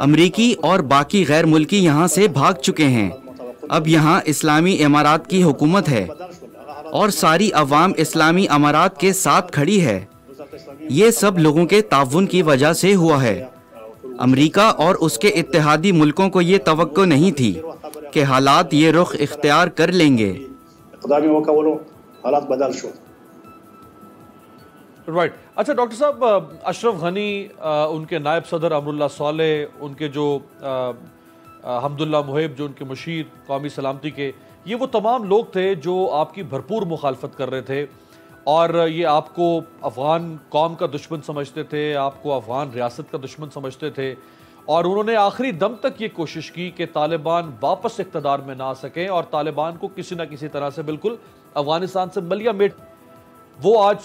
امریکی اور باقی غیر ملکی یہاں سے بھاگ چکے ہیں. اب یہاں اسلامی امارات کی حکومت ہے اور ساری عوام اسلامی امارات کے ساتھ کھڑی ہے. یہ سب لوگوں کے تعاون کی وجہ سے ہوا ہے. امریکہ اور اس کے اتحادی ملکوں کو یہ توقع نہیں تھی کہ حالات یہ رخ اختیار کر لیں گے. رائٹ. اچھا ڈاکٹر صاحب، اشرف غنی، ان کے نائب صدر امراللہ صالح، ان کے جو حمداللہ محب جو ان کے مشیر قومی سلامتی کے، یہ وہ تمام لوگ تھے جو آپ کی بھرپور مخالفت کر رہے تھے اور یہ آپ کو افغان قوم کا دشمن سمجھتے تھے، آپ کو افغان ریاست کا دشمن سمجھتے تھے، اور انہوں نے آخری دم تک یہ کوشش کی کہ طالبان واپس اقتدار میں نہ آ سکیں اور طالبان کو کسی نہ کسی طرح سے بالکل افغانستان سے ملیا میٹ. وہ آج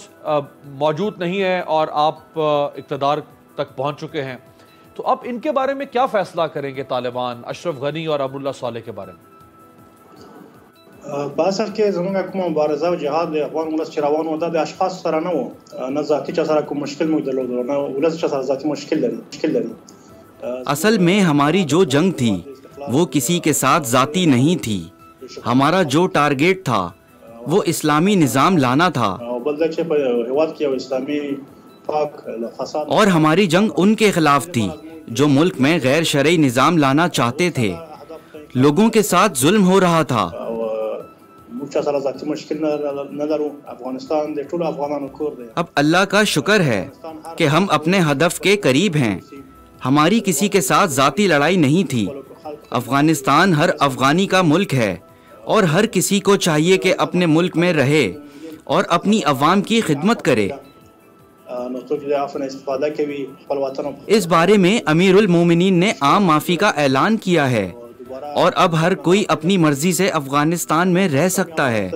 موجود نہیں ہے اور آپ اقتدار تک پہنچ چکے ہیں. تو اب ان کے بارے میں کیا فیصلہ کریں گے طالبان، اشرف غنی اور امراللہ صالح کے بارے میں؟ باصل کې زموږ کومه مبارزه او جهاد د افغان ولس چې روان و د اشخاص سره نه و، نه ذاتي چا سره کوم مشکل مو درلود، نه ولس چا سره ذاتي مشکل لري. اصل میں ہماری جو جنگ تھی وہ کسی کے ساتھ ذاتی نہیں تھی. ہمارا جو ٹارگیٹ تھا وہ اسلامی نظام لانا تھا، اور ہماری جنگ ان کے خلاف تھی جو ملک میں غیر شرعی نظام لانا چاہتے تھے. لوگوں کے ساتھ ظلم ہو رہا تھا. اب اللہ کا شکر ہے کہ ہم اپنے ہدف کے قریب ہیں. ہماری کسی کے ساتھ ذاتی لڑائی نہیں تھی. افغانستان ہر افغانی کا ملک ہے اور ہر کسی کو چاہیے کہ اپنے ملک میں رہے اور اپنی عوام کی خدمت کرے. اس بارے میں امیر المومنین نے عام معافی کا اعلان کیا ہے اور اب ہر کوئی اپنی مرضی سے افغانستان میں رہ سکتا ہے.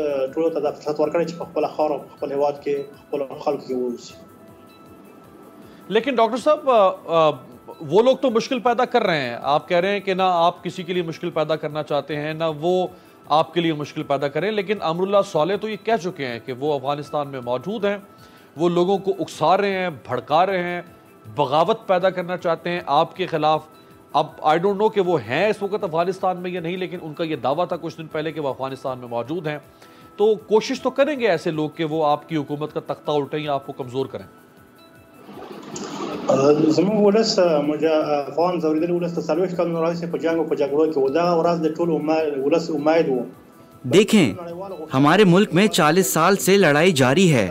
لیکن ڈاکٹر صاحب، وہ لوگ تو مشکل پیدا کر رہے ہیں. آپ کہہ رہے ہیں کہ نہ آپ کسی کے لیے مشکل پیدا کرنا چاہتے ہیں نہ وہ آپ کے لیے مشکل پیدا کریں، لیکن امراللہ صالح تو یہ کہہ چکے ہیں کہ وہ افغانستان میں موجود ہیں، وہ لوگوں کو اکسا رہے ہیں، بھڑکا رہے ہیں، بغاوت پیدا کرنا چاہتے ہیں آپ کے خلاف. اب آئی ڈونٹ نو کہ وہ ہیں اس وقت افغانستان میں یا نہیں، لیکن ان کا یہ دعویٰ تھا کچھ دن پہلے کہ وہ افغانستان میں موجود ہیں. تو کوشش تو کریں گے ایسے لوگ کہ وہ آپ کی حکومت کا تختہ الٹیں یا آپ کو کمزور کریں. زموږ ولس افغان ځورېدلي ولس ته 40 کلونو راهیسې په جنګ او په جګړو کې و. دغه ورځ د ټول ولس امید و. دیکھیں، ہمارے ملک میں 40 سال سے لڑائی جاری ہے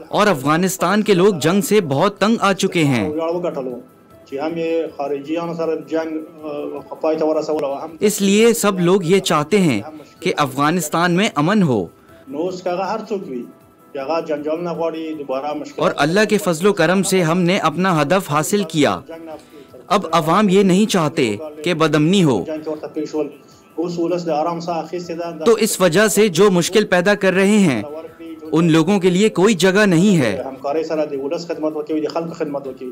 اور افغانستان کے لوگ جنگ سے بہت تنگ آ چکے ہیں. اس لیے سب لوگ یہ چاہتے ہیں کہ افغانستان میں امن ہو، اور اللہ کے فضل و کرم سے ہم نے اپنا ہدف حاصل کیا. اب عوام یہ نہیں چاہتے کہ بدامنی ہو، تو اس وجہ سے جو مشکل پیدا کر رہے ہیں ان لوگوں کے لیے کوئی جگہ نہیں ہے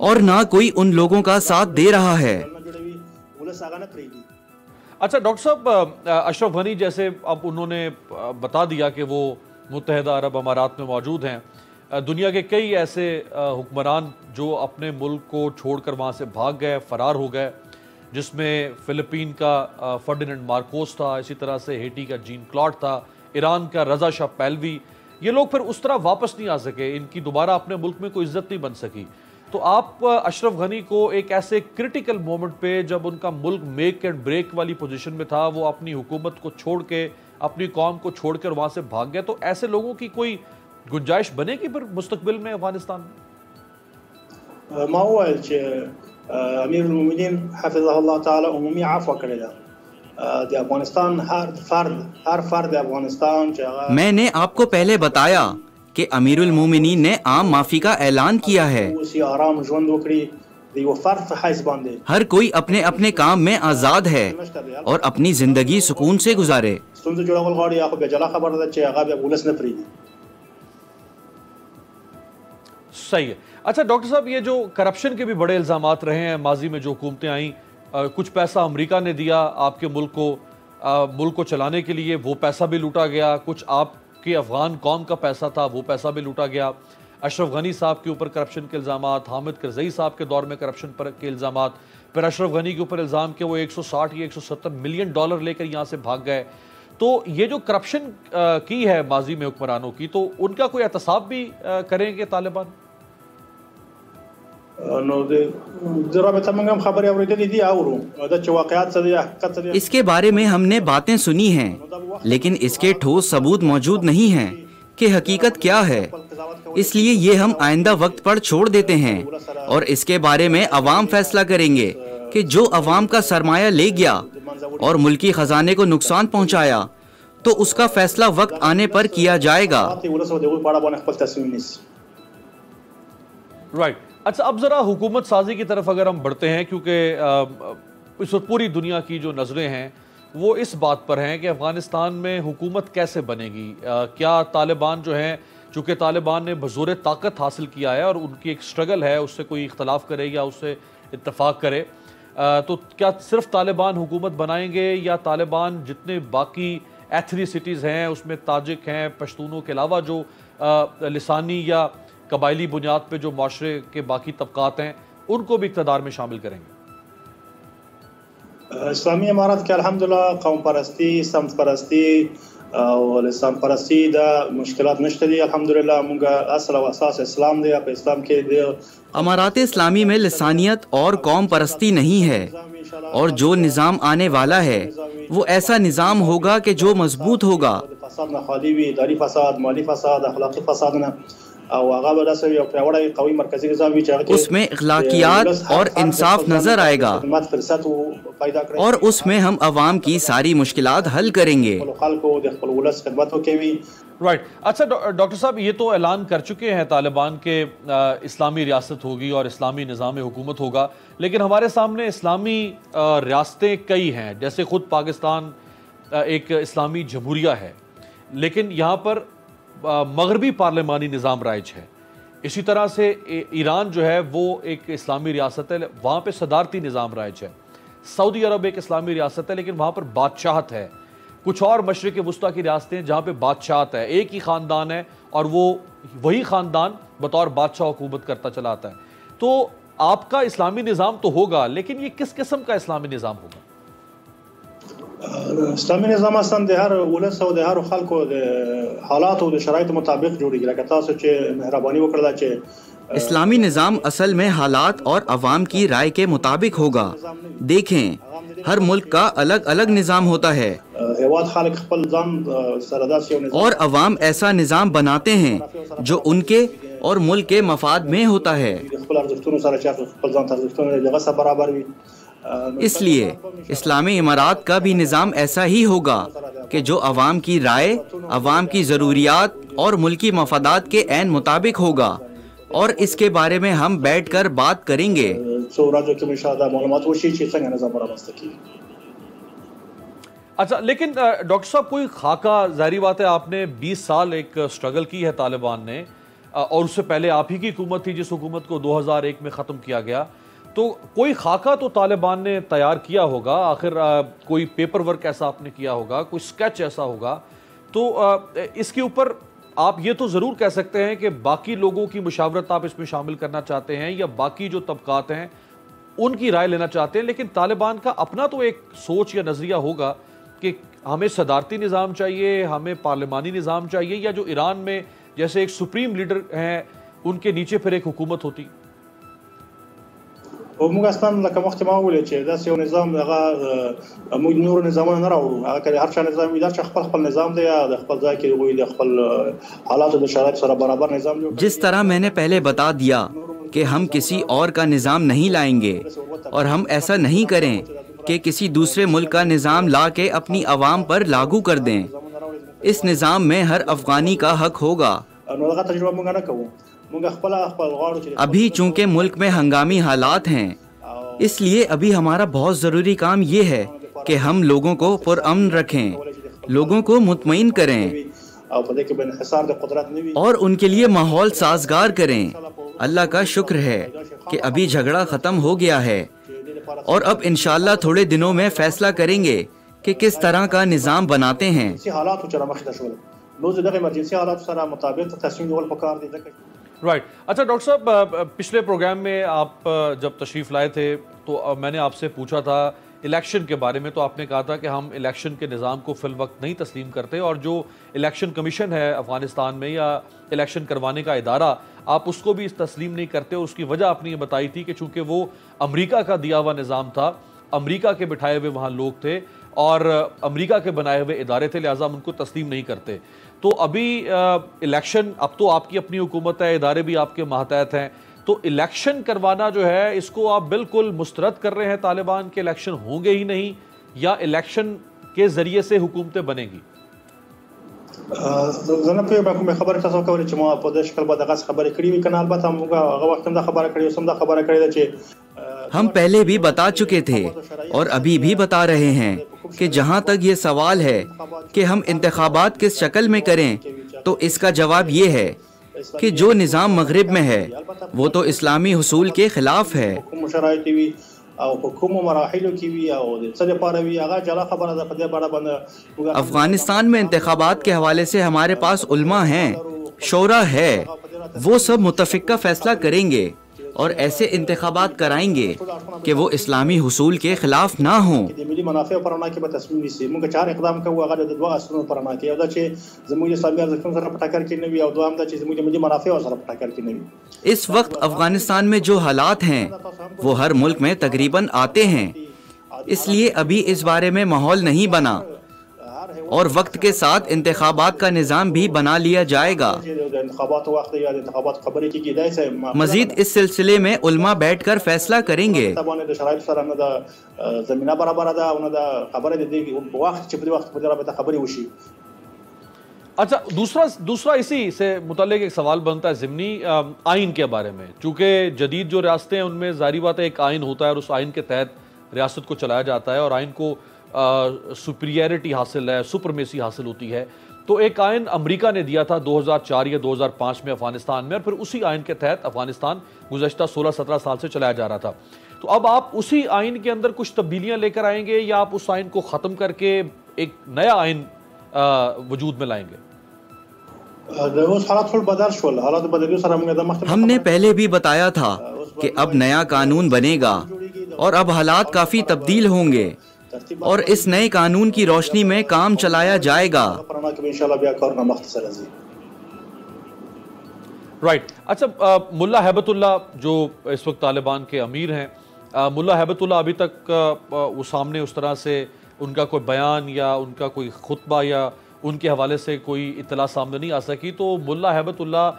اور نہ کوئی ان لوگوں کا ساتھ دے رہا ہے. اچھا ڈاکٹر صاحب، اشرف غنی جیسے اب انہوں نے بتا دیا کہ وہ متحدہ عرب امارات میں موجود ہیں. دنیا کے کئی ایسے حکمران جو اپنے ملک کو چھوڑ کر وہاں سے بھاگ گئے، فرار ہو گئے، جس میں فلپین کا فرڈیننڈ مارکوس تھا، اسی طرح سے ہیٹی کا جین کلاڈ تھا، ایران کا رضا شاہ پہلوی. یہ لوگ پھر اس طرح واپس نہیں آ سکے، ان کی دوبارہ اپنے ملک میں کوئی عزت نہیں بن سکی. تو آپ اشرف غنی کو ایک ایسے کرٹیکل مومنٹ پہ جب ان کا ملک میک اینڈ بریک والی پوزیشن میں تھا، وہ اپنی حکومت کو چھوڑ کے اپنی قوم کو چھوڑ کر وہاں سے بھاگ گئے، تو ایسے لوگوں کی کوئی گنجائش بنے گی پھر مستقبل میں افغانستان میں؟ ما وویل چې امیر المؤمنین حفظه الله تعالی عمومی عفو کړی ده. د افغانستان هر فرد افغانستان چې میں نے آپ کو پہلے بتایا کہ امیر المومنین نے عام معافی کا اعلان کیا ہے. آرام ژوند وکړي د یو فرد په حیث باندې. ہر کوئی اپنے اپنے کام میں آزاد ہے اور اپنی زندگی سکون سے گزارے. ستونزې جوړول غواړي یا خو بیا جلا خبره ده چې هغه بیا ولس نه پرېږدي. صحیح ہے. اچھا ڈاکٹر صاحب، یہ جو کرپشن کے بھی بڑے الزامات رہے ہیں، ماضی میں جو حکومتیں آئیں، کچھ پیسہ امریکہ نے دیا آپ کے ملک کو چلانے کے لیے، وہ پیسہ بھی لوٹا گیا. کچھ آپ کے افغان قوم کا پیسہ تھا، وہ پیسہ بھی لوٹا گیا. اشرف غنی صاحب کے اوپر کرپشن کے الزامات، حامد کرزئی صاحب کے دور میں کرپشن کے الزامات، پھر اشرف غنی کے اوپر الزام کہ وہ 160 یا 170 ملین ڈالر لے کر یہاں سے بھاگ گئے. تو یہ جو کرپشن کی ہے ماضی میں حکمرانوں کی، تو ان کا کوئی احتساب بھی کریں گے طالبان؟ اس کے بارے میں ہم نے باتیں سنی ہیں، لیکن اس کے ٹھوس ثبوت موجود نہیں ہیں کہ حقیقت کیا ہے. اس لیے یہ ہم آئندہ وقت پر چھوڑ دیتے ہیں اور اس کے بارے میں عوام فیصلہ کریں گے کہ جو عوام کا سرمایہ لے گیا اور ملکی خزانے کو نقصان پہنچایا تو اس کا فیصلہ وقت آنے پر کیا جائے گا. رائٹ. اچھا، اب ذرا حکومت سازی کی طرف اگر ہم بڑھتے ہیں، کیونکہ اس وقت پوری دنیا کی جو نظریں ہیں وہ اس بات پر ہیں کہ افغانستان میں حکومت کیسے بنے گی. کیا طالبان جو ہیں، چونکہ طالبان نے بزور طاقت حاصل کیا ہے اور ان کی ایک سٹرگل ہے، اس سے کوئی اختلاف کرے یا اس سے اتفاق کرے، تو کیا صرف طالبان حکومت بنائیں گے یا طالبان جتنے باقی ایتھنیسٹیز ہیں، اس میں تاجک ہیں، پشتونوں کے علاوہ جو لسانی یا قبائلی بنیاد پہ جو معاشرے کے باقی طبقات ہیں، ان کو بھی اقتدار میں شامل کریں گے؟ اسلامی امارات کے الحمدللہ قوم پرستی، سمت پرستی اور اسلام پرستی دا مشکلات نشته دي. الحمدللہ مونږه اصل او اساس اسلام دی. په اسلام کې دی امارات اسلامی میں لسانیت اور قوم پرستی نہیں ہے، اور جو نظام آنے والا ہے وہ ایسا نظام ہوگا کہ جو مضبوط ہوگا. فساد نه خالی وي، اداري فساد، مالی فساد، اخلاقی فساد نه، او هغه به داسې یو پیاوړی قوي مرکزی نظام وي چې اس میں اخلاقیات اور انصاف نظر آئے گا، اور اس میں ہم عوام کی ساری مشکلات حل کریں گے. رائٹ. اچھا ڈاکٹر صاحب، یہ تو اعلان کر چکے ہیں طالبان کے اسلامی ریاست ہوگی اور اسلامی نظام حکومت ہوگا، لیکن ہمارے سامنے اسلامی ریاستیں کئی ہیں. جیسے خود پاکستان ایک اسلامی جمہوریہ ہے، لیکن یہاں پر مغربی پارلیمانی نظام رائج ہے. اسی طرح سے ایران جو ہے وہ ایک اسلامی ریاست ہے، وہاں پہ صدارتی نظام رائج ہے. سعودی عرب ایک اسلامی ریاست ہے، لیکن وہاں پر بادشاہت ہے. کچھ اور مشرق وسطیٰ کی ریاستیں جہاں پہ بادشاہت ہے، ایک ہی خاندان ہے اور وہی خاندان بطور بادشاہ حکومت کرتا چلا آتا ہے. تو آپ کا اسلامی نظام تو ہوگا، لیکن یہ کس قسم کا اسلامی نظام ہوگا؟ اسلامی نظام اصلا د هر ولس او د هر خلکو د حالات او د شرایط مطابق جوړیږي. لکه تاسو چې مهرباني وکړه چې اسلامی نظام اصل میں حالات اور عوام کی رائے کے مطابق ہوگا. دیکھیں، ہر ملک کا الگ الگ نظام ہوتا ہے اور عوام ایسا نظام بناتے ہیں جو ان کے اور ملک کے مفاد میں ہوتا ہے. اس لیے اسلامی امارات کا بھی نظام ایسا ہی ہوگا کہ جو عوام کی رائے، عوام کی ضروریات اور ملکی مفادات کے عین مطابق ہوگا، اور اس کے بارے میں ہم بیٹھ کر بات کریں گے. اچھا، لیکن ڈاکٹر صاحب کوئی خاکہ، ظاہری بات ہے آپ نے 20 سال ایک سٹرگل کی ہے طالبان نے، اور اس سے پہلے آپ ہی کی حکومت تھی جس حکومت کو 2001 میں ختم کیا گیا. تو کوئی خاکہ تو طالبان نے تیار کیا ہوگا، آخر کوئی پیپر ورک ایسا آپ نے کیا ہوگا، کوئی سکیچ ایسا ہوگا. تو اس کے اوپر آپ یہ تو ضرور کہہ سکتے ہیں کہ باقی لوگوں کی مشاورت آپ اس میں شامل کرنا چاہتے ہیں یا باقی جو طبقات ہیں ان کی رائے لینا چاہتے ہیں، لیکن طالبان کا اپنا تو ایک سوچ یا نظریہ ہوگا کہ ہمیں صدارتی نظام چاہیے، ہمیں پارلیمانی نظام چاہیے، یا جو ایران میں جیسے ایک سپریم لیڈر ہیں ان کے نیچے پھر ایک حکومت ہوتی. موږ اصلا لکه مخکې ما وویل چې داسې یو نظام هغه موږ نور نظامونه نه راوړو. هغه که هر چا نظام وي، هر چا خپل نظام دی، د خپل ځای کې هغوی د خپل حالاتو د شرایطو سره برابر نظام جوړ. جس طرح میں نے پہلے بتا دیا کہ ہم کسی اور کا نظام نہیں لائیں گے، اور ہم ایسا نہیں کریں کہ کسی دوسرے ملک کا نظام لا کے اپنی عوام پر لاگو کر دیں. اس نظام میں ہر افغانی کا حق ہوگا. ابھی چونکہ ملک میں ہنگامی حالات ہیں، اس لیے ابھی ہمارا بہت ضروری کام یہ ہے کہ ہم لوگوں کو پرامن رکھیں، لوگوں کو مطمئن کریں اور ان کے لیے ماحول سازگار کریں. اللہ کا شکر ہے کہ ابھی جھگڑا ختم ہو گیا ہے، اور اب انشاءاللہ تھوڑے دنوں میں فیصلہ کریں گے کہ کس طرح کا نظام بناتے ہیں. رائٹ. اچھا ڈاکٹر صاحب، پچھلے پروگرام میں آپ جب تشریف لائے تھے تو میں نے آپ سے پوچھا تھا الیکشن کے بارے میں، تو آپ نے کہا تھا کہ ہم الیکشن کے نظام کو فی الوقت نہیں تسلیم کرتے، اور جو الیکشن کمیشن ہے افغانستان میں یا الیکشن کروانے کا ادارہ، آپ اس کو بھی تسلیم نہیں کرتے. اس کی وجہ آپ نے یہ بتائی تھی کہ چونکہ وہ امریکہ کا دیا ہوا نظام تھا، امریکہ کے بٹھائے ہوئے وہاں لوگ تھے اور امریکہ کے بنائے ہوئے ادارے تھے، لہٰذا ہم ان کو تسلیم نہیں کرتے. تو ابھی الیکشن، اب تو آپ کی اپنی حکومت ہے، ادارے بھی آپ کے ماتحت ہیں، تو الیکشن کروانا جو ہے اس کو آپ بالکل مسترد کر رہے ہیں طالبان کے الیکشن ہوں گے ہی نہیں، یا الیکشن کے ذریعے سے حکومتیں بنیں گی؟ زه نه پوهېږم کومې خبرې تاسو کولې چې ما په دې شکل به دغسې خبرې کړې وي، که نه البته موږ هغه وخت هم دا خبره کړې اوس هم دا خبره کړې ده چې ہم پہلے بھی بتا چکے تھے اور ابھی بھی بتا رہے ہیں کہ جہاں تک یہ سوال ہے کہ ہم انتخابات کس شکل میں کریں، تو اس کا جواب یہ ہے کہ جو نظام مغرب میں ہے وہ تو اسلامی حصول کے خلاف ہے. افغانستان میں انتخابات کے حوالے سے ہمارے پاس علماء ہیں، شورا ہے، وہ سب متفقہ فیصلہ کریں گے اور ایسے انتخابات کرائیں گے کہ وہ اسلامی حصول کے خلاف نہ ہوں. اس وقت افغانستان میں جو حالات ہیں وہ ہر ملک میں تقریباً آتے ہیں، اس لیے ابھی اس بارے میں ماحول نہیں بنا، اور وقت کے ساتھ انتخابات کا نظام بھی بنا لیا جائے گا. مزید اس سلسلے میں علماء بیٹھ کر فیصلہ کریں گے. اچھا، دوسرا اسی سے متعلق ایک سوال بنتا ہے ضمنی آئین کے بارے میں. چونکہ جدید جو ریاستیں ہیں ان میں ظاہری بات ہے ایک آئین ہوتا ہے اور اس آئین کے تحت ریاست کو چلایا جاتا ہے، اور آئین کو سپریئرٹی حاصل ہے، سپرمیسی حاصل ہوتی ہے. تو ایک آئین امریکہ نے دیا تھا 2004 یا 2005 میں افغانستان میں، اور پھر اسی آئین کے تحت افغانستان گزشتہ 16-17 سال سے چلایا جا رہا تھا. تو اب آپ اسی آئین کے اندر کچھ تبدیلیاں لے کر آئیں گے، یا آپ اس آئین کو ختم کر کے ایک نیا آئین وجود میں لائیں گے؟ ہم نے پہلے بھی بتایا تھا کہ اب نیا قانون بنے گا اور اب حالات کافی تبدیل ہوں گے، اور اس نئے قانون کی روشنی میں کام چلایا جائے گا. رائٹ. اچھا، ملا ہیبت اللہ جو اس وقت طالبان کے امیر ہیں، ملا ہیبت اللہ ابھی تک وہ سامنے اس طرح سے ان کا کوئی بیان یا ان کا کوئی خطبہ یا ان کے حوالے سے کوئی اطلاع سامنے نہیں آ سکی. تو ملا ہیبت اللہ،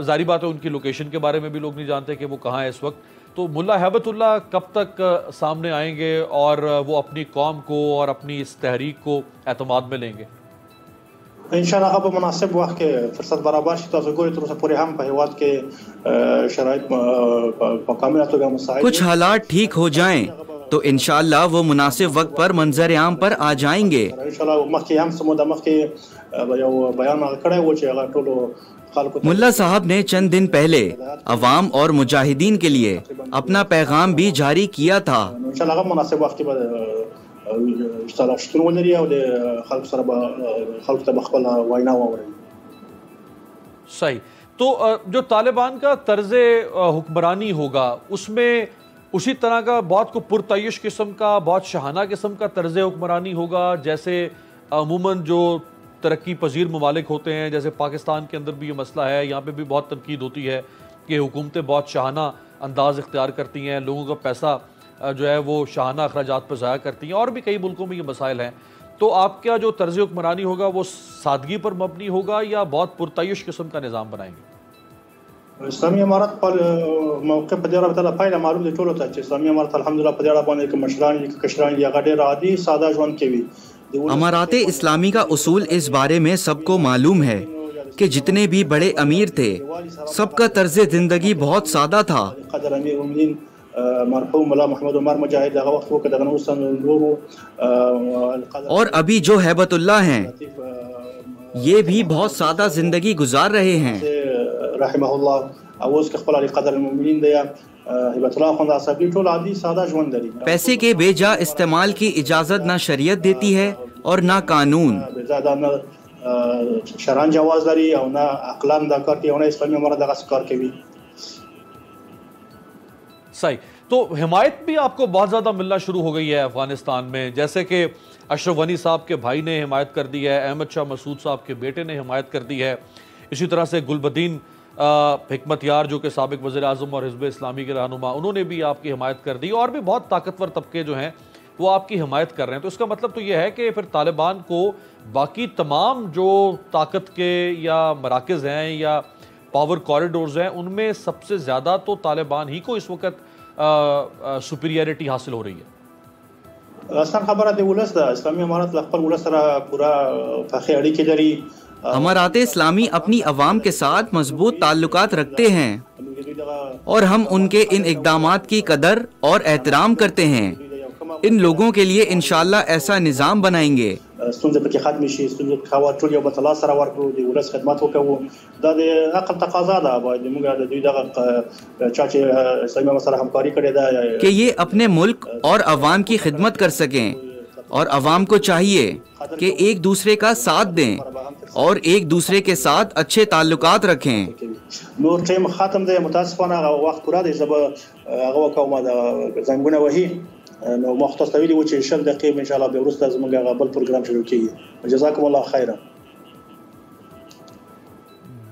ظاہری بات ہے ان کی لوکیشن کے بارے میں بھی لوگ نہیں جانتے کہ وہ کہاں ہے اس وقت. تو ملا ہیبت اللہ کب تک سامنے آئیں گے اور وہ اپنی قوم کو اور اپنی اس تحریک کو اعتماد میں لیں گے؟ انشاءاللہ اب مناسب وقت کے فرصت برابر شي تاسو ګورئ تر اوسه پورې هم په هیواد کې شرایط په کامله توګه مساعد، کچھ حالات ٹھیک ہو جائیں تو انشاءاللہ وہ مناسب وقت پر منظر عام پر آ جائیں گے. انشاءاللہ مخکې هم سمو د مخکې یو بیان کړی و چې هغه ټولو ملا صاحب نے چند دن پہلے عوام اور مجاہدین کے لیے اپنا پیغام بھی جاری کیا تھا. انشاءاللہ مناسب وقت پر شتون ولري او د خلق سره خلق ته خپل وینا واوري. صحیح. تو جو طالبان کا طرز حکمرانی ہوگا اس میں اسی طرح کا بہت کو پرتعیش قسم کا، بہت شاہانہ قسم کا طرز حکمرانی ہوگا جیسے عموماً جو ترقی پذیر ممالک ہوتے ہیں، جیسے پاکستان کے اندر بھی یہ مسئلہ ہے، یہاں پہ بھی بہت تنقید ہوتی ہے کہ حکومتیں بہت شاہانہ انداز اختیار کرتی ہیں، لوگوں کا پیسہ جو ہے وہ شاہانہ اخراجات پر ضائع کرتی ہیں، اور بھی کئی ملکوں میں یہ مسائل ہیں. تو آپ کا جو طرز حکمرانی ہوگا وہ سادگی پر مبنی ہوگا یا بہت پرتعیش قسم کا نظام بنائیں گے؟ اسلامی امارت پر موقع په دې راته پایله معلوم دي ټولو ته چې اسلامی امارت الحمدلله په دې اړه باندې کې مشران دي، کشران دي، هغه ډېر عادي ساده ژوند کوي. امارات اسلامی کا اصول اس بارے میں سب کو معلوم ہے کہ جتنے بھی بڑے امیر تھے سب کا طرز زندگی بہت سادہ تھا. قدر امیر المؤمنین مرحوم ملا محمد عمر مجاہد هغه وخت وکړه دغه اوسن نورو، اور ابھی جو ہیبت اللہ ہیں یہ بھی بہت سادہ زندگی گزار رہے ہیں. رحمه الله اوس خپل علی قدر المؤمنین دی هیبت الله خوند اصحابی ټول عادي ساده ژوند لري. پیسے کے بے جا استعمال کی اجازت نہ شریعت دیتی ہے اور نہ قانون. شرعاً جواز لري او نه عقلاً دا کار کوي او نه اسلامي امارت دغه کار کوي. صحیح. تو حمایت بھی آپ کو بہت زیادہ ملنا شروع ہو گئی ہے افغانستان میں، جیسے کہ اشرف غنی صاحب کے بھائی نے حمایت کر دی ہے، احمد شاہ مسعود صاحب کے بیٹے نے حمایت کر دی ہے، اسی طرح سے گلبدین حکمت یار جو کہ سابق وزیر اعظم اور حزب اسلامی کے رہنما، انہوں نے بھی آپ کی حمایت کر دی، اور بھی بہت طاقتور طبقے جو ہیں وہ آپ کی حمایت کر رہے ہیں. تو اس کا مطلب تو یہ ہے کہ پھر طالبان کو باقی تمام جو طاقت کے یا مراکز ہیں یا پاور کوریڈورز ہیں ان میں سب سے زیادہ تو طالبان ہی کو اس وقت سپیریئرٹی حاصل ہو رہی ہے. اصلا خبره دی ولس ده اسلامي امارت خپل ولس سره پورا فخری اړیکې لري. امارات اسلامی اپنی عوام کے ساتھ مضبوط تعلقات رکھتے ہیں اور ہم ان کے ان اقدامات کی قدر اور احترام کرتے ہیں. ان لوگوں کے لیے انشاءاللہ ایسا نظام بنائیں گے. ستونزې پکې ختم شي، ستونزې خوا ټول یو بل ته لاس سره ورکړو، د ولس خدمت وکړو. دا د عقل تقاضا ده، باید موږ د دوی دغه چا چې اسلامي امارت سره همکاري کړې ده کہ یہ اپنے ملک اور عوام کی خدمت کر سکیں، اور عوام کو چاہیے کہ ایک دوسرے کا ساتھ دیں اور ایک دوسرے کے ساتھ اچھے تعلقات رکھیں. نور ټیم ختم دی، متاسفانه هغه وخت پوره دی. زه به هغه وکوم د زنګونه وهي نو مختص طویلی و چې 10 دقیقې ان شاء الله به وروسته زموږ هغه بل پروګرام شروع کیږي. جزاکم الله خیرا.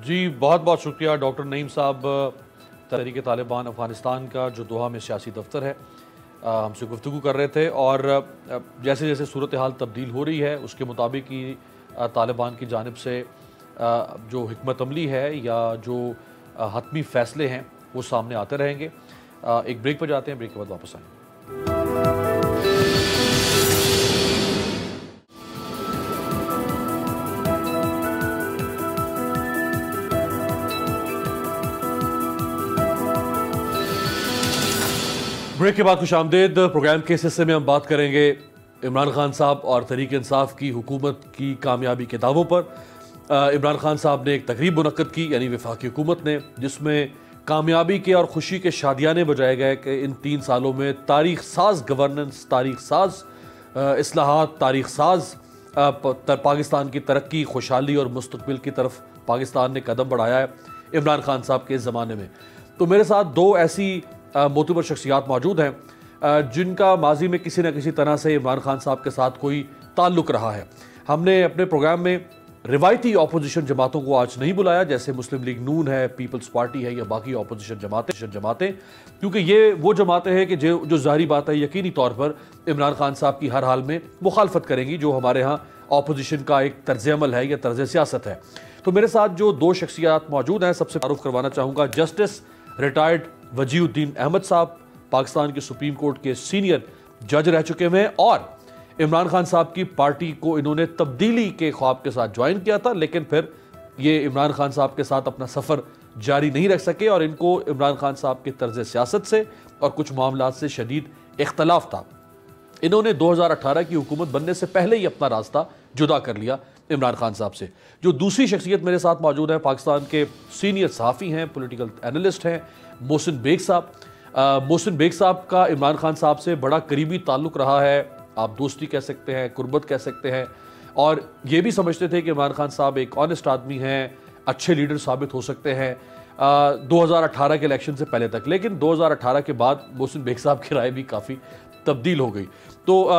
جی بہت بہت شکریہ ڈاکٹر نعیم صاحب. تحریک طالبان افغانستان کا جو دوحہ میں سیاسی دفتر ہے ہم سے گفتگو کر رہے تھے، اور جیسے جیسے صورتحال تبدیل ہو رہی ہے اس کے مطابق ہی طالبان کی جانب سے جو حکمت عملی ہے یا جو حتمی فیصلے ہیں وہ سامنے آتے رہیں گے. ایک بریک پر جاتے ہیں، بریک کے بعد واپس آئیں گے. بریک کے بعد خوش آمدید. پروگرام کے اس حصے میں ہم بات کریں گے عمران خان صاحب اور تحریک انصاف کی حکومت کی کامیابی کے دعووں پر. عمران خان صاحب نے ایک تقریب منعقد کی، یعنی وفاقی حکومت نے، جس میں کامیابی کے اور خوشی کے شادیانے بجائے گئے کہ ان 3 سالوں میں تاریخ ساز گورننس، تاریخ ساز اصلاحات، تاریخ ساز پاکستان کی ترقی، خوشحالی اور مستقبل کی طرف پاکستان نے قدم بڑھایا ہے عمران خان صاحب کے اس زمانے میں. تو میرے ساتھ 2 ایسی معتبر شخصیات موجود ہیں جن کا ماضی میں کسی نہ کسی طرح سے عمران خان صاحب کے ساتھ کوئی تعلق رہا ہے. ہم نے اپنے پروگرام میں روایتی اپوزیشن جماعتوں کو آج نہیں بلایا، جیسے مسلم لیگ نون ہے، پیپلز پارٹی ہے یا باقی اپوزیشن جماعتیں، کیونکہ یہ وہ جماعتیں ہیں کہ جو ظاہری بات ہے یقینی طور پر عمران خان صاحب کی ہر حال میں مخالفت کریں گی، جو ہمارے ہاں اپوزیشن کا ایک طرز عمل ہے یا طرز سیاست ہے. تو میرے ساتھ جو 2 شخصیات موجود ہیں، سب سے تعارف کروانا چاہوں گا جسٹس ریٹائرڈ وجیہ الدین احمد صاحب، پاکستان کے سپریم کورٹ کے سینئر جج رہ چکے ہوئے ہیں، اور عمران خان صاحب کی پارٹی کو انہوں نے تبدیلی کے خواب کے ساتھ جوائن کیا تھا، لیکن پھر یہ عمران خان صاحب کے ساتھ اپنا سفر جاری نہیں رکھ سکے اور ان کو عمران خان صاحب کے طرز سیاست سے اور کچھ معاملات سے شدید اختلاف تھا. انہوں نے 2018 کی حکومت بننے سے پہلے ہی اپنا راستہ جدا کر لیا عمران خان صاحب سے. جو دوسری شخصیت میرے ساتھ موجود ہے، پاکستان کے سینئر صحافی ہیں، پولیٹیکل اینالسٹ ہیں، محسن بیگ صاحب. محسن بیگ صاحب کا عمران خان صاحب سے بڑا قریبی تعلق رہا ہے، آپ دوستی کہہ سکتے ہیں، قربت کہہ سکتے ہیں، اور یہ بھی سمجھتے تھے کہ عمران خان صاحب ایک آنیسٹ آدمی ہیں، اچھے لیڈر ثابت ہو سکتے ہیں 2018 کے الیکشن سے پہلے تک. لیکن 2018 کے بعد محسن بیگ صاحب کی رائے بھی کافی تبدیل ہو گئی. تو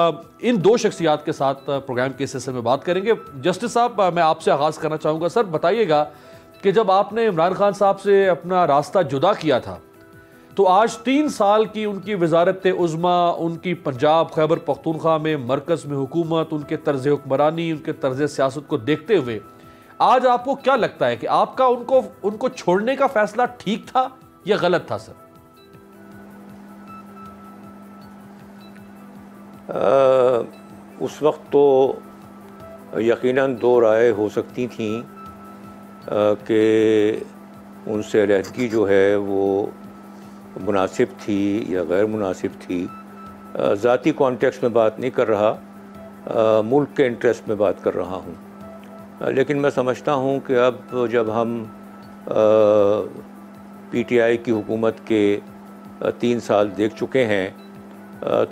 ان 2 شخصیات کے ساتھ پروگرام کے اس حصے میں بات کریں گے. جسٹس صاحب، میں آپ سے آغاز کرنا چاہوں گا. سر بتائیے گا کہ جب آپ نے عمران خان صاحب سے اپنا راستہ جدا کیا تھا تو آج 3 سال کی ان کی وزارت عظمیٰ، ان کی پنجاب خیبر پختونخوا میں مرکز میں حکومت، ان کے طرز حکمرانی، ان کے طرز سیاست کو دیکھتے ہوئے آج آپ کو کیا لگتا ہے کہ آپ کا ان کو چھوڑنے کا فیصلہ ٹھیک تھا یا غلط تھا سر؟ اس وقت تو یقیناً 2 رائے ہو سکتی تھیں کہ ان سے علیحدگی جو ہے وہ مناسب تھی یا غیر مناسب تھی. ذاتی کانٹیکسٹ میں بات نہیں کر رہا، ملک کے انٹرسٹ میں بات کر رہا ہوں. لیکن میں سمجھتا ہوں کہ اب جب ہم پی ٹی آئی کی حکومت کے 3 سال دیکھ چکے ہیں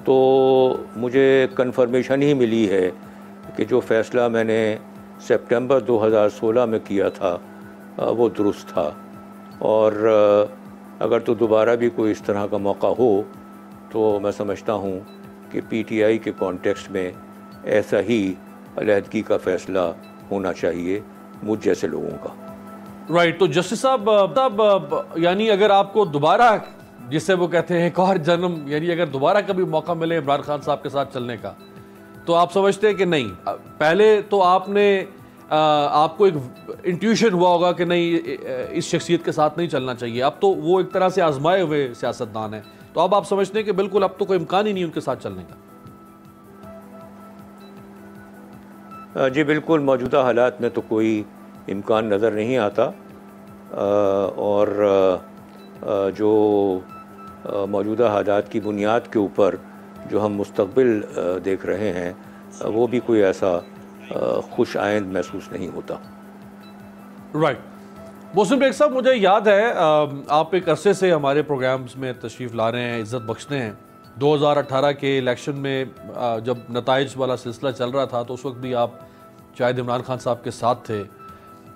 تو مجھے کنفرمیشن ہی ملی ہے کہ جو فیصلہ میں نے سپٹمبر 2016 میں کیا تھا وہ درست تھا، اور اگر تو دوبارہ بھی کوئی اس طرح کا موقع ہو تو میں سمجھتا ہوں کہ پی ٹی آئی کے کانٹیکسٹ میں ایسا ہی علیحدگی کا فیصلہ ہونا چاہیے مجھ جیسے لوگوں کا۔ رائٹ، تو جسٹس صاحب یعنی اگر آپ کو دوبارہ، جسے وہ کہتے ہیں ایک اور جنم، یعنی اگر دوبارہ کبھی موقع ملے عمران خان صاحب کے ساتھ چلنے کا، تو آپ سمجھتے ہیں کہ نہیں، پہلے تو آپ کو ایک انٹیوشن ہوا ہوگا کہ نہیں اس شخصیت کے ساتھ نہیں چلنا چاہیے، اب تو وہ ایک طرح سے آزمائے ہوئے سیاستدان ہیں، تو اب آپ سمجھتے ہیں کہ بالکل اب تو کوئی امکان ہی نہیں ان کے ساتھ چلنے کا؟ جی بالکل، موجودہ حالات میں تو کوئی امکان نظر نہیں آتا، اور جو موجودہ حالات کی بنیاد کے اوپر جو ہم مستقبل دیکھ رہے ہیں وہ بھی کوئی ایسا خوش آئند محسوس نہیں ہوتا۔ رائٹ، محسن بیگ صاحب، مجھے یاد ہے آپ ایک عرصے سے ہمارے پروگرامز میں تشریف لا رہے ہیں، عزت بخشتے ہیں۔ 2018 کے الیکشن میں جب نتائج والا سلسلہ چل رہا تھا تو اس وقت بھی آپ شاید عمران خان صاحب کے ساتھ تھے،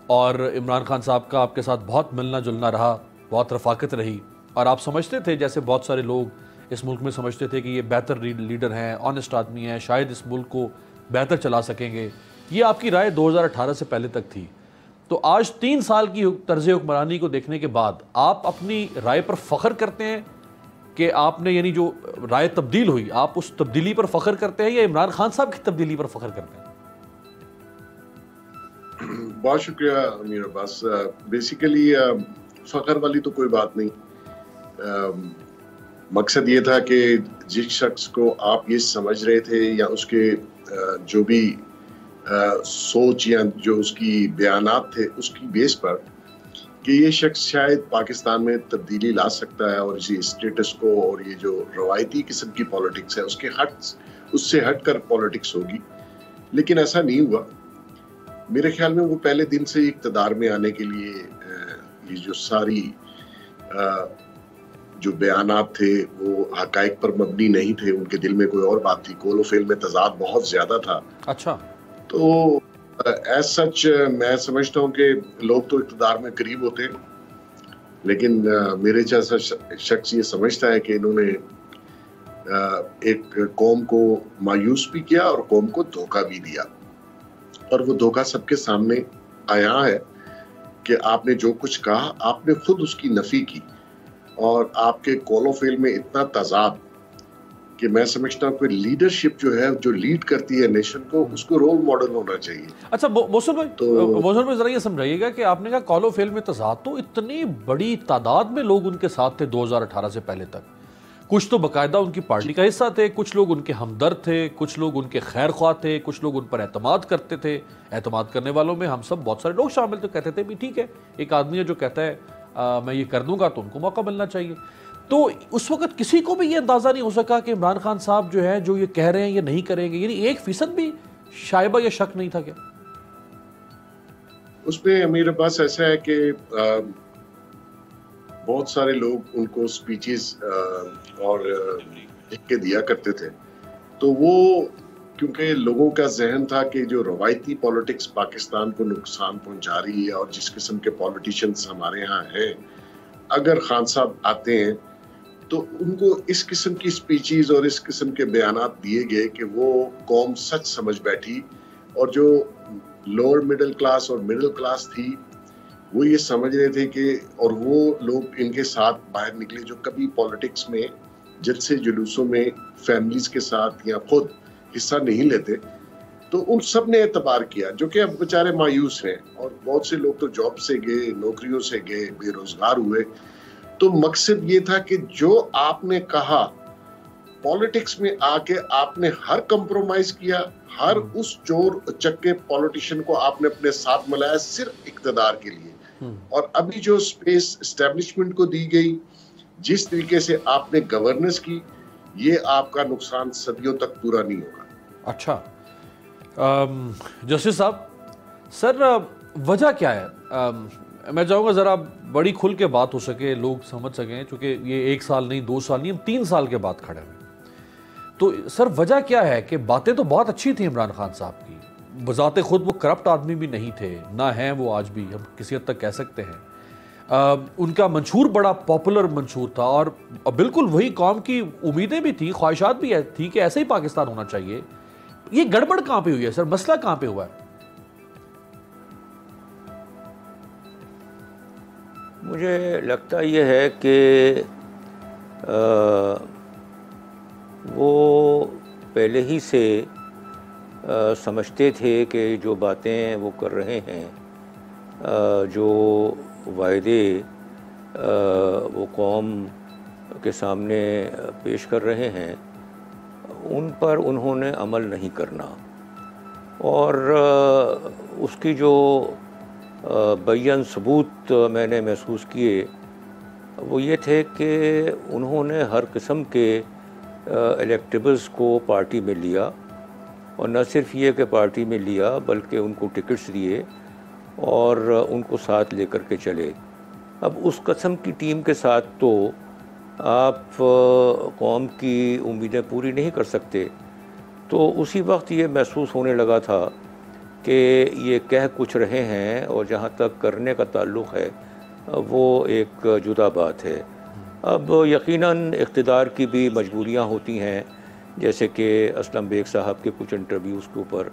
اور عمران خان صاحب کا آپ کے ساتھ بہت ملنا جلنا رہا، بہت رفاقت رہی، اور آپ سمجھتے تھے جیسے بہت سارے لوگ اس ملک میں سمجھتے تھے کہ یہ بہتر لیڈر ہیں، آنیسٹ آدمی ہیں، شاید اس ملک کو بہتر چلا سکیں گے۔ یہ آپ کی رائے 2018 سے پہلے تک تھی، تو آج 3 سال کی طرز حکمرانی کو دیکھنے کے بعد آپ اپنی رائے پر فخر کرتے ہیں کہ آپ نے، یعنی جو رائے تبدیل ہوئی، آپ اس تبدیلی پر فخر کرتے ہیں یا عمران خان صاحب کی تبدیلی پر فخر کرتے ہیں؟ بہت شکریہ امیر عباس۔ بیسیکلی فخر والی تو کوئی بات نہیں، مقصد یہ تھا کہ جس شخص کو آپ یہ سمجھ رہے تھے یا اس کے جو بھی سوچ یا جو اس کی بیانات تھے اس کی بیس پر کہ یہ شخص شاید پاکستان میں تبدیلی لا سکتا ہے، اور اسی اسٹیٹس کو اور یہ جو روایتی قسم کی پالیٹکس ہے اس سے ہٹ کر پالیٹکس ہوگی، لیکن ایسا نہیں ہوا۔ میرے خیال میں وہ پہلے دن سے اقتدار میں آنے کے لیے یہ جو ساری جو بیانات تھے وہ حقائق پر مبنی نہیں تھے، ان کے دل میں کوئی اور بات تھی، قول و فعل میں تضاد بہت زیادہ تھا۔ اچھا، تو ایز سچ میں سمجھتا ہوں کہ لوگ تو اقتدار میں قریب ہوتے ہیں، لیکن میرے جیسا شخص یہ سمجھتا ہے کہ انہوں نے ایک قوم کو مایوس بھی کیا اور قوم کو دھوکہ بھی دیا، اور وہ دھوکہ سب کے سامنے آیا ہے کہ آپ نے جو کچھ کہا آپ نے خود اس کی نفی کی، اور آپ کے قول و فعل میں اتنا تضاد کہ میں سمجھتا ہوں کہ لیڈرشپ جو ہے جو لیڈ کرتی ہے نیشن کو، اس کو رول ماڈل ہونا چاہیے۔ اچھا محسن بھائی ذرا یہ سمجھائیے گا کہ آپ نے کہا قول و فعل میں تضاد، تو اتنی بڑی تعداد میں لوگ ان کے ساتھ تھے 2018 سے پہلے تک، کچھ تو باقاعدہ ان کی پارٹی کا حصہ تھے، کچھ لوگ ان کے ہمدرد تھے، کچھ لوگ ان کے خیر خواہ تھے، کچھ لوگ ان پر اعتماد کرتے تھے۔ اعتماد کرنے والوں میں ہم سب بہت سارے لوگ شامل تھے، کہتے تھے بھی ٹھیک ہے، ایک آدمی ہے جو کہتا ہے میں یہ کر دوں گا تو ان کو موقع ملنا چاہیے۔ تو اس وقت کسی کو بھی یہ اندازہ نہیں ہو سکا کہ عمران خان صاحب جو ہے جو یہ کہہ رہے ہیں یہ نہیں کریں گے، یعنی 1% بھی شائبہ یا شک نہیں تھا کیا؟ اس میں امیر عباس ایسا ہے کہ بہت سارے لوگ ان کو سپیچز اور لکھ کے دیا کرتے تھے، تو وہ کیونکہ لوگوں کا ذہن تھا کہ جو روایتی پالیٹکس پاکستان کو نقصان پہنچا رہی ہے، اور جس قسم کے پالیٹیشنز ہمارے ہاں ہیں، اگر خان صاحب آتے ہیں تو ان کو اس قسم کی سپیچز اور اس قسم کے بیانات دیے گئے کہ وہ قوم سچ سمجھ بیٹھی، اور جو لوور مڈل کلاس اور مڈل کلاس تھی وہ یہ سمجھ رہے تھے کہ، اور وہ لوگ ان کے ساتھ باہر نکلے جو کبھی پالیٹکس میں جلسے جلوسوں میں فیملیز کے ساتھ یا خود حصہ نہیں لیتے، تو ان سب نے اعتبار کیا، جو کہ اب بیچارے مایوس ہیں، اور بہت سے لوگ تو جاب سے گئے، نوکریوں سے گئے، بے روزگار ہوئے۔ تو مقصد یہ تھا کہ جو آپ نے کہا پالیٹکس میں آ کے آپ نے ہر کمپرومائز کیا، ہر اس چور چکے پالیٹیشین کو آپ نے اپنے ساتھ ملایا صرف اقتدار کے لیے، اور ابھی جو سپیس اسٹیبلشمنٹ کو دی گئی، جس طریقے سے آپ نے گورننس کی، یہ آپ کا نقصان صدیوں تک پورا نہیں ہوگا۔ اچھا جسٹس صاحب، سر وجہ کیا ہے؟ میں چاہوں گا ذرا بڑی کھل کے بات ہو سکے، لوگ سمجھ سکیں، چونکہ یہ 1 سال نہیں، 2 سال نہیں، ہم 3 سال کے بعد کھڑے ہیں۔ تو سر وجہ کیا ہے کہ باتیں تو بہت اچھی تھیں عمران خان صاحب کی، بذات خود وہ کرپٹ آدمی بھی نہیں تھے، نہ ہیں وہ آج بھی، ہم کسی حد تک کہہ سکتے ہیں. ان کا منشور بڑا پاپولر منشور تھا، اور بالکل وہی قوم کی امیدیں بھی تھی، خواہشات بھی تھی کہ ایسے ہی پاکستان ہونا چاہیے. یہ گڑبڑ کہاں پہ ہوئی ہے سر؟ مسئلہ کہاں پہ ہوا ہے؟ مجھے لگتا یہ ہے کہ وہ پہلے ہی سے سمجھتے تھے کہ جو باتیں وہ کر رہے ہیں، جو وعدے وہ قوم کے سامنے پیش کر رہے ہیں، ان پر انہوں نے عمل نہیں کرنا. اور اس کی جو بیان ثبوت میں نے محسوس کیے وہ یہ تھے کہ انہوں نے ہر قسم کے الیکٹیبلز کو پارٹی میں لیا، اور نہ صرف یہ کہ پارٹی میں لیا بلکہ ان کو ٹکٹس دیے اور ان کو ساتھ لے کر کے چلے. اب اس قسم کی ٹیم کے ساتھ تو آپ قوم کی امیدیں پوری نہیں کر سکتے. تو اسی وقت یہ محسوس ہونے لگا تھا کہ یہ کہہ کچھ رہے ہیں اور جہاں تک کرنے کا تعلق ہے وہ ایک جدا بات ہے. اب یقیناً اقتدار کی بھی مجبوریاں ہوتی ہیں، جیسے کہ اسلم بیگ صاحب کے کچھ انٹرویوز کے اوپر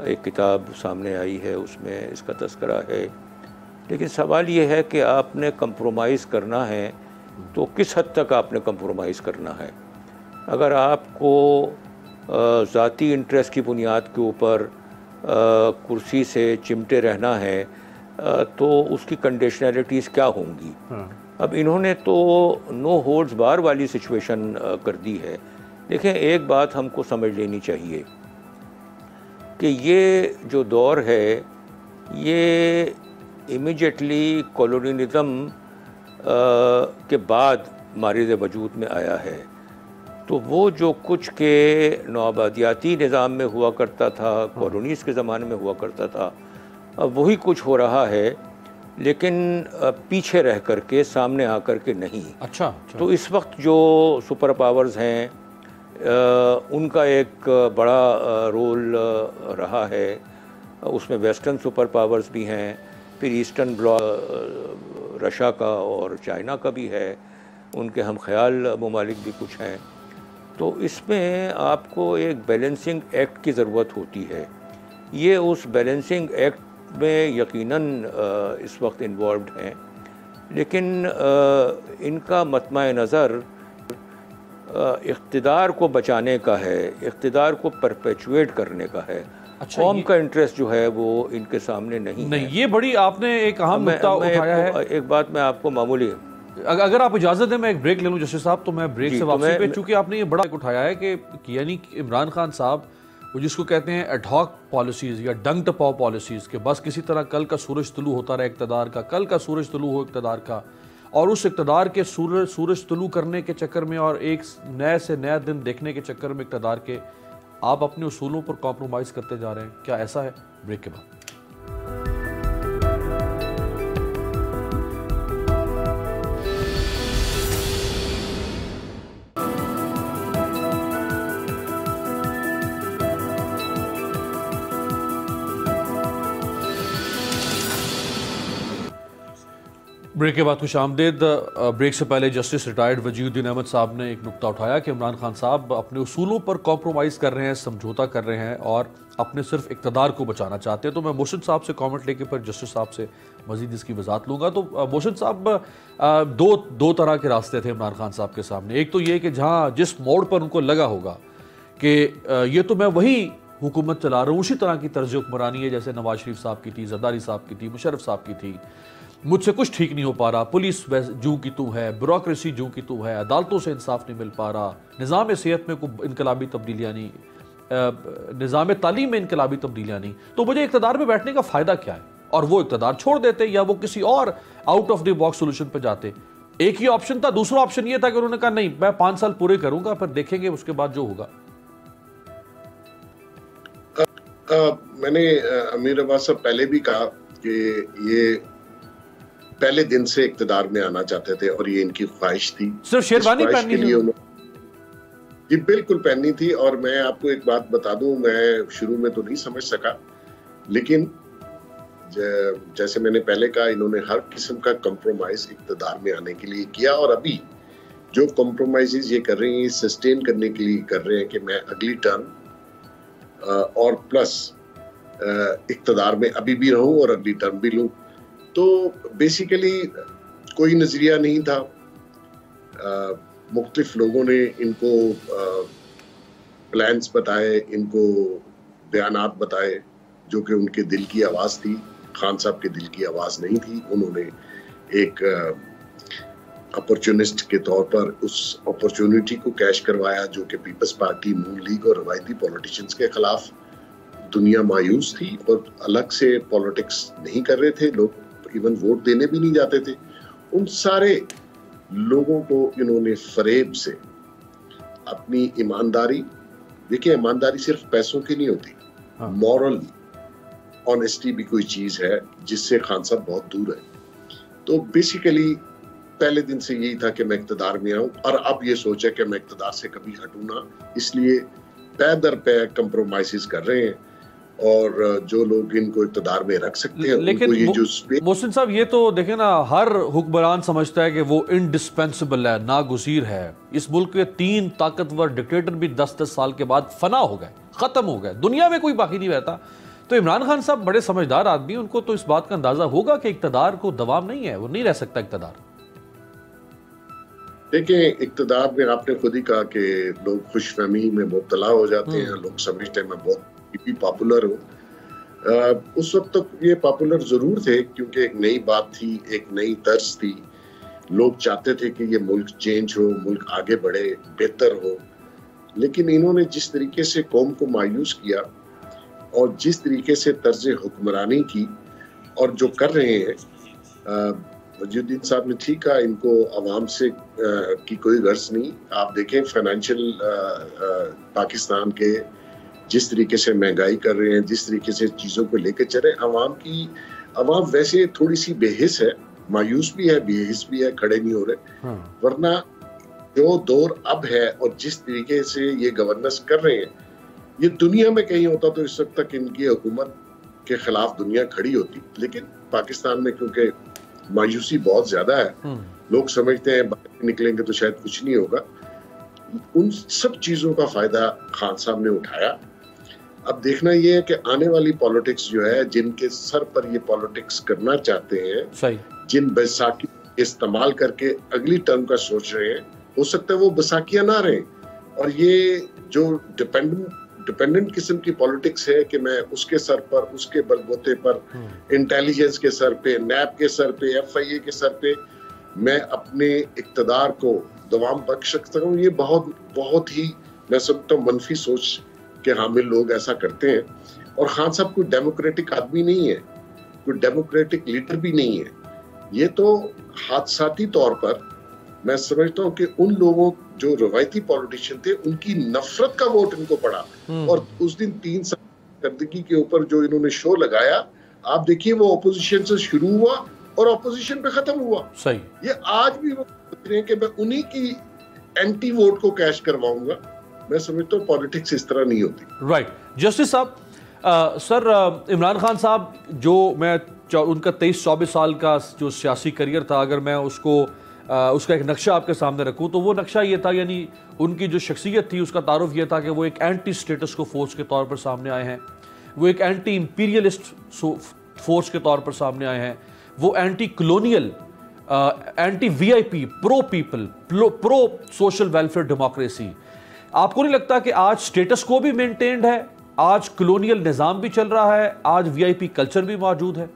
ایک کتاب سامنے آئی ہے، اس میں اس کا تذکرہ ہے. لیکن سوال یہ ہے کہ آپ نے کمپرومائز کرنا ہے تو کس حد تک آپ نے کمپرومائز کرنا ہے. اگر آپ کو ذاتی انٹرسٹ کی بنیاد کے اوپر کرسی سے چمٹے رہنا ہے تو اس کی کنڈیشنلٹیز کیا ہوں گی. اب انہوں نے تو نو ہولڈز بار والی سچویشن کر دی ہے. دیکھیں، ایک بات ہم کو سمجھ لینی چاہیے کہ یہ جو دور ہے یہ امیجیٹلی کولونیلزم کے بعد مارد وجود میں آیا ہے. تو وہ جو کچھ کے نوآبادیاتی نظام میں ہوا کرتا تھا، کالونیز کے زمانے میں ہوا کرتا تھا، اب وہی کچھ ہو رہا ہے، لیکن پیچھے رہ کر کے، سامنے آ کر کے نہیں. اچھا. تو اس وقت جو سپر پاورز ہیں ان کا ایک بڑا رول رہا ہے. اس میں ویسٹرن سپر پاورز بھی ہیں، پھر ایسٹرن بلاک رشیا کا اور چائنا کا بھی ہے، ان کے ہم خیال ممالک بھی کچھ ہیں. تو اس میں آپ کو ایک بیلنسنگ ایکٹ کی ضرورت ہوتی ہے. یہ اس بیلنسنگ ایکٹ میں یقیناً اس وقت انوالوڈ ہیں، لیکن ان کا مطمع نظر اقتدار کو بچانے کا ہے، اقتدار کو پرپیچویٹ کرنے کا ہے. قوم کا انٹرسٹ جو ہے وہ ان کے سامنے نہیں ہے. یہ بڑی آپ نے ایک اہم نقطہ اٹھایا ہے. ایک بات میں آپ کو معمولی، اگر آپ اجازت دیں میں ایک بریک لے لوں جسٹس صاحب، تو میں بریک سے واپسی پہ، چونکہ آپ نے یہ بڑا اٹھایا ہے کہ یعنی عمران خان صاحب وہ جس کو کہتے ہیں ایڈ ہاک پالیسیز یا ڈنگ ٹپاؤ پالیسیز، کہ بس کسی طرح کل کا سورج طلوع ہوتا رہے اقتدار کا، کل کا سورج طلوع ہو اقتدار کا، اور اس اقتدار کے سورج طلوع کرنے کے چکر میں اور ایک نئے سے نیا دن دیکھنے کے چکر میں اقتدار کے آپ اپنے اصولوں پر کمپرومائز کرتے جا رہے ہیں. کیا ایسا ہے؟ بریک کے بعد. بریک کے بعد خوش آمدید. بریک سے پہلے جسٹس ریٹائرڈ وجیہ الدین احمد صاحب نے ایک نقطہ اٹھایا کہ عمران خان صاحب اپنے اصولوں پر کمپرومائز کر رہے ہیں، سمجھوتا کر رہے ہیں اور اپنے صرف اقتدار کو بچانا چاہتے ہیں. تو میں موشن صاحب سے کامنٹ لے کے پھر جسٹس صاحب سے مزید اس کی وضاحت لوں گا. تو موشن صاحب، دو طرح کے راستے تھے عمران خان صاحب کے سامنے. ایک تو یہ کہ جہاں جس موڑ پر ان کو لگا ہوگا کہ یہ تو میں وہی حکومت چلا رہا ہوں، اسی طرح کی طرز حکمرانی ہے جیسے نواز شریف صاحب کی تھی، زرداری صاحب کی تھی، مشرف صاحب کی تھی، مجھ سے کچھ ٹھیک نہیں ہو پا رہا، پولیس جوں کی تو ہے، بیوروکریسی جوں کی تو ہے، عدالتوں سے انصاف نہیں مل پا رہا، نظام صحت میں کوئی انقلابی تبدیلیاں نہیں، نظام تعلیم میں انقلابی تبدیلیاں نہیں، تو مجھے اقتدار میں بیٹھنے کا فائدہ کیا ہے؟ اور وہ اقتدار چھوڑ دیتے یا وہ کسی اور out of the box solution پہ جاتے. ایک ہی آپشن تھا. دوسرا آپشن یہ تھا کہ انہوں نے کہا نہیں، میں 5 سال پورے کروں گا، پھر دیکھیں گے اس کے بعد جو ہوگا. میں نے امیر عباس صاحب پہلے بھی کہا کہ یہ پہلے دن سے اقتدار میں آنا چاہتے تھے اور یہ ان کی خواہش تھی. صرف شیروانی پہننی تھی؟ جی بالکل پہننی تھی. اور میں آپ کو ایک بات بتا دوں، میں شروع میں تو نہیں سمجھ سکا لیکن جیسے میں نے پہلے کہا انہوں نے ہر قسم کا کمپرومائز اقتدار میں آنے کے لیے کیا، اور ابھی جو کمپرومائزز یہ کر رہے ہیں یہ سسٹین کرنے کے لیے کر رہے ہیں کہ میں اگلی ٹرم اور پلس اقتدار میں ابھی بھی رہوں اور اگلی ٹرم بھی لوں. تو بیسیکلی کوئی نظریہ نہیں تھا. مختلف لوگوں نے ان کو پلانس بتائے، ان کو بیانات بتائے جو کہ ان کے دل کی آواز تھی. خان صاحب کے دل کی آواز نہیں تھی. انہوں نے ایک اپرچونسٹ کے طور پر اس اپرچونٹی کو کیش کروایا جو کہ پیپلز پارٹی، نون لیگ اور روایتی پولیٹیشنز کے خلاف دنیا مایوس تھی اور الگ سے پولیٹکس نہیں کر رہے تھے. لوگ ایون ووٹ دینے بھی نہیں جاتے تھے. ان سارے لوگوں کو انہوں نے فریب سے اپنی ایمانداری، دیکھیں ایمانداری صرف پیسوں کی نہیں ہوتی، مورل آنیسٹی بھی کوئی چیز ہے جس سے خان صاحب بہت دور ہے. تو بیسیکلی پہلے دن سے یہی تھا کہ میں اقتدار میں آؤں، اور اب یہ سوچا کہ میں اقتدار سے کبھی ہٹوں نہ. اس لیے پے در پے کمپرومائزز کر رہے ہیں، اور جو لوگ ان کو اقتدار میں رکھ سکتے ہیں. لیکن محسن صاحب یہ تو دیکھیں نا، ہر حکمران سمجھتا ہے کہ وہ انڈسپینسبل ہے، ناگزیر ہے. اس ملک کے 3 طاقتور ڈکٹیٹر بھی 10-10 سال کے بعد فنا ہو گئے، ختم ہو گئے، دنیا میں کوئی باقی نہیں رہتا. تو عمران خان صاحب بڑے سمجھدار آدمی، ان کو تو اس بات کا اندازہ ہوگا کہ اقتدار کو دوام نہیں ہے، وہ نہیں رہ سکتا اقتدار. دیکھیں اقتدار میں آپ نے خود ہی کہا کہ لوگ خوش فہمی میں مبتلا ہو جاتے ہیں. لوگ سمجھتے ہیں میں بہت پاپولر ہوں. اس وقت تک یہ پاپولر ضرور تھے کیونکہ ایک نئی بات تھی، ایک نئی طرز تھی. لوگ چاہتے تھے کہ یہ ملک چینج ہو، ملک آگے بڑھے، بہتر ہو. لیکن انہوں نے جس طریقے سے قوم کو مایوس کیا اور جس طریقے سے طرز حکمرانی کی اور جو کر رہے ہیں، وجود الدین صاحب نے ٹھیک کہا، ان کو عوام سے کی کوئی غرض نہیں. آپ دیکھیں فائنینشیل پاکستان کے جس طریقے سے مہنگائی کر رہے ہیں، جس طریقے سے چیزوں کو لے کے چلے، عوام ویسے تھوڑی سی بے حس ہے، مایوس بھی ہے، بے حس بھی ہے، کھڑے نہیں ہو رہے. ورنہ جو دور اب ہے اور جس طریقے سے یہ گورننس کر رہے ہیں، یہ دنیا میں کہیں ہوتا تو اس وقت تک ان کی حکومت کے خلاف دنیا کھڑی ہوتی. لیکن پاکستان میں کیونکہ مایوسی بہت زیادہ ہے، لوگ سمجھتے ہیں باہر نکلیں گے تو شاید کچھ نہیں ہوگا. ان سب چیزوں کا فائدہ خان صاحب نے اٹھایا. اب دیکھنا یہ ہے کہ آنے والی پالیٹکس جو ہے، جن کے سر پر یہ پالیٹکس کرنا چاہتے ہیں، جن بیساکھی استعمال کر کے اگلی ٹرم کا سوچ رہے ہیں، ہو سکتا ہے وہ بیساکھیاں نہ رہیں. اور یہ جو ڈیپینڈنٹ قسم کی پالیٹکس ہے کہ میں اس کے سر پر، اس کے بلبوتے پر، انٹیلیجنس کے سر پہ، نیب کے سر پہ، FIA کے سر پہ میں اپنے اقتدار کو دوام بخش سکتا ہوں، یہ بہت ہی میں سمجھتا ہوں منفی سوچ کے حامل لوگ ایسا کرتے ہیں. اور خان صاحب کوئی ڈیموکریٹک آدمی نہیں ہے، کوئی ڈیموکریٹک لیڈر بھی نہیں ہے. یہ تو حادثاتی طور پر میں سمجھتا ہوں کہ ان لوگوں جو روایتی پولیٹیشین تھے ان کی نفرت کا ووٹ ان کو پڑا. اور اس دن 3 سال کردگی کے اوپر جو انہوں نے شو لگایا، آپ دیکھیے وہ اپوزیشن سے شروع ہوا اور اپوزیشن پہ ختم ہوا. یہ آج بھی وہ سوچ رہے ہیں کہ میں انہی کی اینٹی ووٹ کو کیش کرواؤں گا. میں سمجھتا ہوں پالیٹکس اس طرح نہیں ہوتی. رائٹ. جسٹس صاحب، سر عمران خان صاحب جو میں ان کا 23-24 سال کا جو سیاسی کریئر تھا، اگر میں اس کا ایک نقشہ آپ کے سامنے رکھوں تو وہ نقشہ یہ تھا، یعنی ان کی جو شخصیت تھی اس کا تعارف یہ تھا کہ وہ ایک اینٹی اسٹیٹس کو فورس کے طور پر سامنے آئے ہیں، وہ ایک اینٹی امپیریلسٹ فورس کے طور پر سامنے آئے ہیں، وہ anti colonial, anti VIP، pro people, pro social welfare democracy. آپ کو نہیں لگتا کہ آج سٹیٹس کو بھی مینٹینڈ ہے، آج کلونیل نظام بھی چل رہا ہے، آج VIP کلچر بھی موجود ہے؟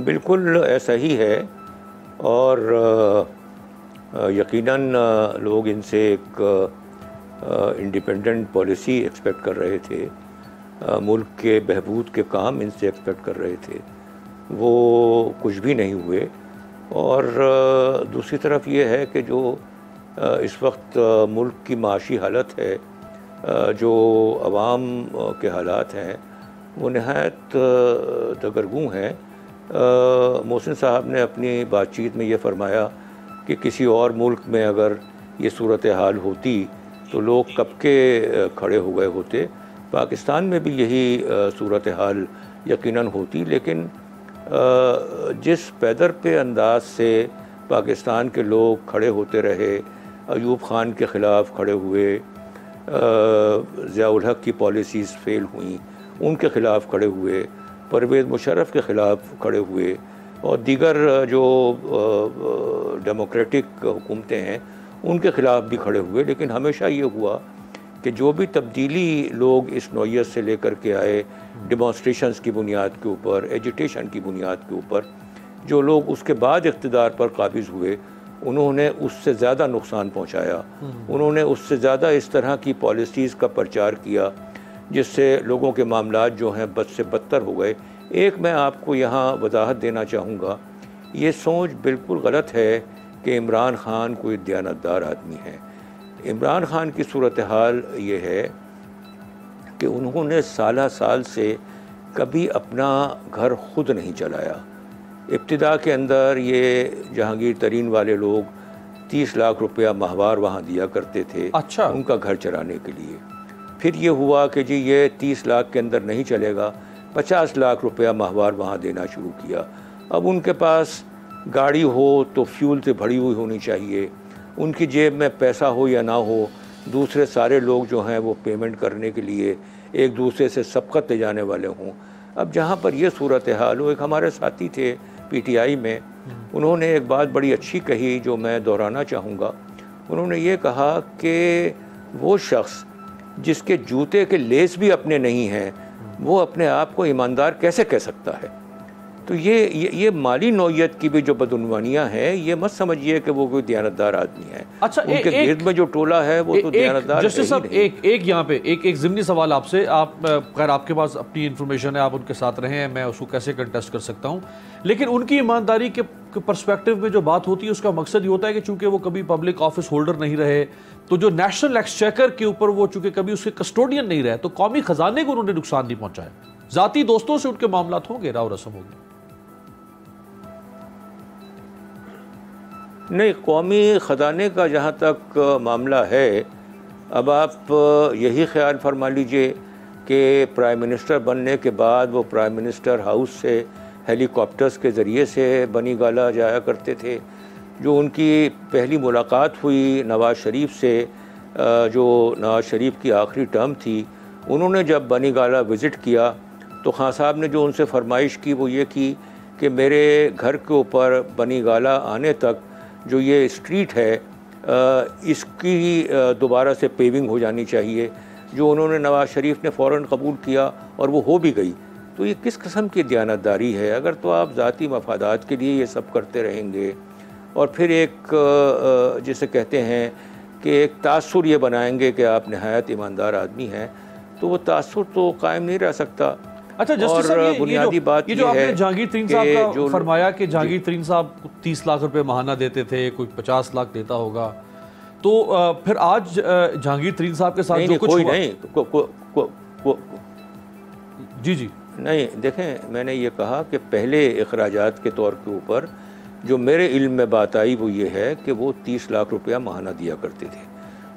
بالکل ایسا ہی ہے. اور یقیناً لوگ ان سے ایک انڈیپینڈنٹ پالیسی ایکسپیکٹ کر رہے تھے، ملک کے بہبود کے کام ان سے ایکسپیکٹ کر رہے تھے، وہ کچھ بھی نہیں ہوئے. اور دوسری طرف یہ ہے کہ جو اس وقت ملک کی معاشی حالت ہے، جو عوام کے حالات ہیں، وہ نہایت دگرگوں ہیں. محسن صاحب نے اپنی بات چیت میں یہ فرمایا کہ کسی اور ملک میں اگر یہ صورتحال ہوتی تو لوگ کب کے کھڑے ہو گئے ہوتے. پاکستان میں بھی یہی صورتحال یقیناً ہوتی، لیکن جس پیدر پہ انداز سے پاکستان کے لوگ کھڑے ہوتے رہے، ایوب خان کے خلاف کھڑے ہوئے، ضیاء الحق کی پالیسیز فیل ہوئیں ان کے خلاف کھڑے ہوئے، پرویز مشرف کے خلاف کھڑے ہوئے، اور دیگر جو ڈیموکریٹک حکومتیں ہیں ان کے خلاف بھی کھڑے ہوئے. لیکن ہمیشہ یہ ہوا کہ جو بھی تبدیلی لوگ اس نوعیت سے لے کر کے آئے، ڈیمانسٹریشنز کی بنیاد کے اوپر، ایجیٹیشن کی بنیاد کے اوپر، جو لوگ اس کے بعد اقتدار پر قابض ہوئے انہوں نے اس سے زیادہ نقصان پہنچایا. انہوں نے اس سے زیادہ اس طرح کی پالیسیز کا پرچار کیا جس سے لوگوں کے معاملات جو ہیں بد سے بدتر ہو گئے. ایک میں آپ کو یہاں وضاحت دینا چاہوں گا، یہ سوچ بالکل غلط ہے کہ عمران خان کوئی دیانتدار آدمی ہے. عمران خان کی صورتحال یہ ہے کہ انہوں نے سالہ سال سے کبھی اپنا گھر خود نہیں چلایا. ابتدا کے اندر یہ جہانگیر ترین والے لوگ 30 لاکھ روپیہ ماہوار وہاں دیا کرتے تھے ان کا گھر چلانے کے لیے. پھر یہ ہوا کہ جی یہ 30 لاکھ کے اندر نہیں چلے گا، 50 لاکھ روپیہ ماہوار وہاں دینا شروع کیا. اب ان کے پاس گاڑی ہو تو فیول سے بھری ہوئی ہونی چاہیے، ان کی جیب میں پیسہ ہو یا نہ ہو، دوسرے سارے لوگ جو ہیں وہ پیمنٹ کرنے کے لیے ایک دوسرے سے سبقت لے جانے والے ہوں. اب جہاں پر یہ صورتحال ہو، ایک ہمارے ساتھی تھے پی ٹی آئی میں، انہوں نے ایک بات بڑی اچھی کہی جو میں دہرانا چاہوں گا. انہوں نے یہ کہا کہ وہ شخص جس کے جوتے کے لیس بھی اپنے نہیں ہیں وہ اپنے آپ کو ایماندار کیسے کہہ سکتا ہے؟ تو یہ مالی نوعیت کی بھی جو بدعنوانیاں ہیں، یہ مت سمجھیے کہ وہ کوئی دیانتدار آدمی ہے. اچھا، ان کے گرد میں جو ٹولہ ہے وہ تو دیانتدار ہے. جسٹس صاحب ایک یہاں پہ ایک ضمنی سوال آپ سے، خیر آپ کے پاس اپنی انفارمیشن ہے، آپ ان کے ساتھ رہے ہیں، میں اس کو کیسے کنٹیسٹ کر سکتا ہوں، لیکن ان کی ایمانداری کے پرسپیکٹو میں جو بات ہوتی ہے اس کا مقصد یہ ہوتا ہے کہ چونکہ وہ کبھی پبلک آفس ہولڈر نہیں رہے، تو جو نیشنل ایکسچیکر کے اوپر وہ چونکہ کبھی اس کے کسٹوڈین نہیں رہے، تو قومی خزانے کو انہوں نے نقصان نہیں پہنچایا. ذاتی دوستوں سے ان کے معاملات ہوں گے، راو رسم ہوگی. نہیں، قومی خزانے کا جہاں تک معاملہ ہے، اب آپ یہی خیال فرما لیجئے کہ پرائم منسٹر بننے کے بعد وہ پرائم منسٹر ہاؤس سے ہیلی کاپٹرز کے ذریعے سے بنی گالہ جایا کرتے تھے. جو ان کی پہلی ملاقات ہوئی نواز شریف سے، جو نواز شریف کی آخری ٹرم تھی، انہوں نے جب بنی گالہ وزٹ کیا تو خان صاحب نے جو ان سے فرمائش کی وہ یہ کی کہ میرے گھر کے اوپر بنی گالہ آنے تک جو یہ اسٹریٹ ہے اس کی دوبارہ سے پیونگ ہو جانی چاہیے، جو انہوں نے نواز شریف نے فوراً قبول کیا اور وہ ہو بھی گئی. تو یہ کس قسم کی دیانتداری ہے؟ اگر تو آپ ذاتی مفادات کے لیے یہ سب کرتے رہیں گے اور پھر ایک جسے کہتے ہیں کہ ایک تاثر یہ بنائیں گے کہ آپ نہایت ایماندار آدمی ہیں، تو وہ تاثر تو قائم نہیں رہ سکتا. اچھا جسٹس صاحب، بنیادی بات یہ جو آپ نے جہانگیر ترین صاحب کا فرمایا کہ جہانگیر ترین صاحب 30 لاکھ روپے ماہانہ دیتے تھے، کوئی 50 لاکھ دیتا ہوگا، تو پھر آج جہانگیر ترین صاحب کے ساتھ جو کچھ ہوا نہیں. جی نہیں، دیکھیں میں نے یہ کہا کہ پہلے اخراجات کے طور کے اوپر جو میرے علم میں بات آئی وہ یہ ہے کہ وہ 30 لاکھ روپیہ ماہانہ دیا کرتے تھے.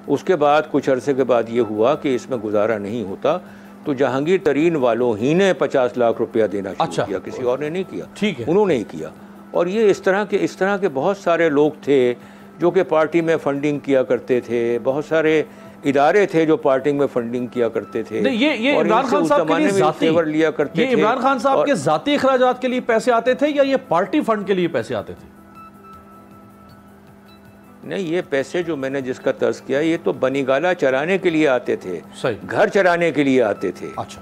اس کے بعد کچھ عرصے کے بعد یہ ہوا کہ اس میں گزارا نہیں ہوتا تو جہانگیر ترین والوں ہی نے 50 لاکھ روپیہ دینا شروع کیا، کسی اور نے نہیں کیا. انہوں نے ہی کیا. اور یہ اس طرح کے بہت سارے لوگ تھے جو کہ پارٹی میں فنڈنگ کیا کرتے تھے، بہت سارے ادارے تھے جو پارٹی میں فنڈنگ کیا کرتے تھے. یہ عمران خان صاحب کے لیے ذاتی لیا کرتے تھے. یہ عمران خان صاحب کے ذاتی اخراجات کے لیے پیسے آتے تھے یا یہ پارٹی فنڈ کے لیے پیسے آتے تھے؟ نہیں، یہ پیسے جو میں نے جس کا طرز کیا یہ تو بنی گالہ چلانے کے لیے آتے تھے، گھر چلانے کے لیے آتے تھے. اچھا،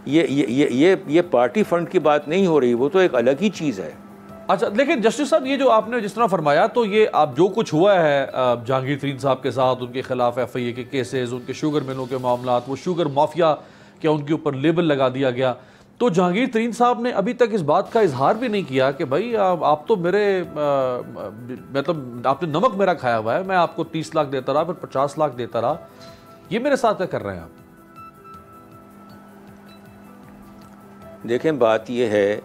یہ پارٹی فنڈ کی بات نہیں ہو رہی، وہ تو ایک الگ ہی چیز ہے. اچھا، لیکن جسٹس صاحب یہ جو آپ نے جس طرح فرمایا تو یہ آپ جو کچھ ہوا ہے جہانگیر ترین صاحب کے ساتھ، ان کے خلاف ایف آئی اے کے کیسز، ان کے شوگر ملوں کے معاملات، وہ شوگر مافیا کیا ان کے اوپر لیبل لگا دیا گیا، تو جہانگیر ترین صاحب نے ابھی تک اس بات کا اظہار بھی نہیں کیا کہ بھائی آپ تو میرے مطلب آپ نے نمک میرا کھایا ہوا ہے، میں آپ کو 30 لاکھ دیتا رہا، پھر 50 لاکھ دیتا رہا، یہ میرے ساتھ کیا کر رہے ہیں آپ؟ دیکھیں، بات یہ ہے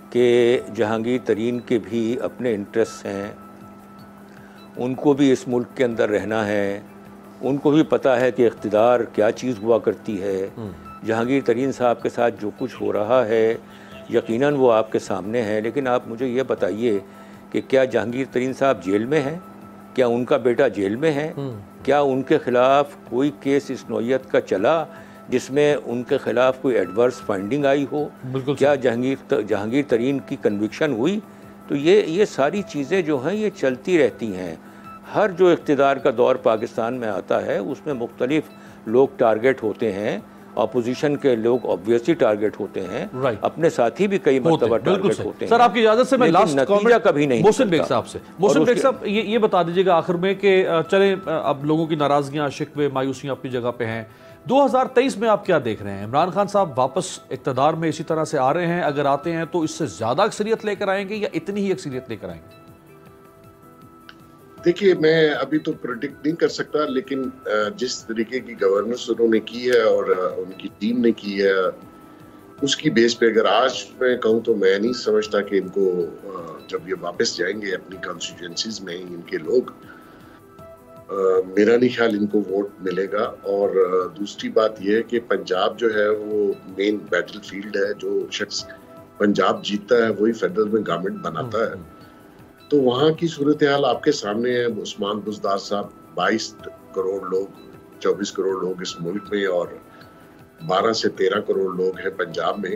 کہ جہانگیر ترین کے بھی اپنے انٹرسٹ ہیں، ان کو بھی اس ملک کے اندر رہنا ہے، ان کو بھی پتہ ہے کہ اقتدار کیا چیز ہوا کرتی ہے. جہانگیر ترین صاحب کے ساتھ جو کچھ ہو رہا ہے یقیناً وہ آپ کے سامنے ہے، لیکن آپ مجھے یہ بتائیے کہ کیا جہانگیر ترین صاحب جیل میں ہیں؟ کیا ان کا بیٹا جیل میں ہے؟ کیا ان کے خلاف کوئی کیس اس نوعیت کا چلا جس میں ان کے خلاف کوئی ایڈورس فائنڈنگ آئی ہو؟ کیا جہانگیر ترین کی کنوکشن ہوئی؟ تو یہ ساری چیزیں جو ہیں یہ چلتی رہتی ہیں. ہر جو اقتدار کا دور پاکستان میں آتا ہے اس میں مختلف لوگ ٹارگٹ ہوتے ہیں. اپوزیشن کے لوگ آبویسلی ٹارگٹ ہوتے ہیں، اپنے ساتھی بھی کئی مرتبہ ٹارگٹ ہوتے ہیں. سر آپ کی اجازت سے میں لاسٹ نتیجہ کبھی نہیں محسن بیگ صاحب سے. محسن بیگ صاحب یہ بتا دیجیے گا آخر میں کہ چلیں اب لوگوں کی ناراضگیاں، شکوے، مایوسیاں اپنی جگہ پہ ہیں. 2023 میں آپ کیا دیکھ رہے ہیں؟ عمران خان صاحب واپس اقتدار میں اسی طرح سے آ رہے ہیں؟ اگر آتے ہیں تو اس سے زیادہ اکثریت لے کر آئیں گے یا اتنی ہی اکثریت لے کر آئیں گے؟ دیکھیے میں ابھی تو پریڈکٹ نہیں کر سکتا، لیکن جس طریقے کی گورننس انہوں نے کی ہے اور ان کی ٹیم نے کی ہے اس کی بیس پہ اگر آج میں کہوں تو میں نہیں سمجھتا کہ ان کو جب یہ واپس جائیں گے اپنی کانسٹیٹوئنسیز میں ان کے لوگ، میرا نہیں خیال ان کو ووٹ ملے گا. اور دوسری بات یہ ہے کہ پنجاب جو ہے وہ مین بیٹل فیلڈ ہے. جو شخص پنجاب جیتتا ہے وہی فیڈرل میں گورنمنٹ بناتا ہے. تو وہاں کی صورتحال آپ کے سامنے ہے. عثمان بزدار صاحب 22 کروڑ لوگ، 24 کروڑ لوگ اس ملک میں اور 12 سے 13 کروڑ لوگ ہیں پنجاب میں.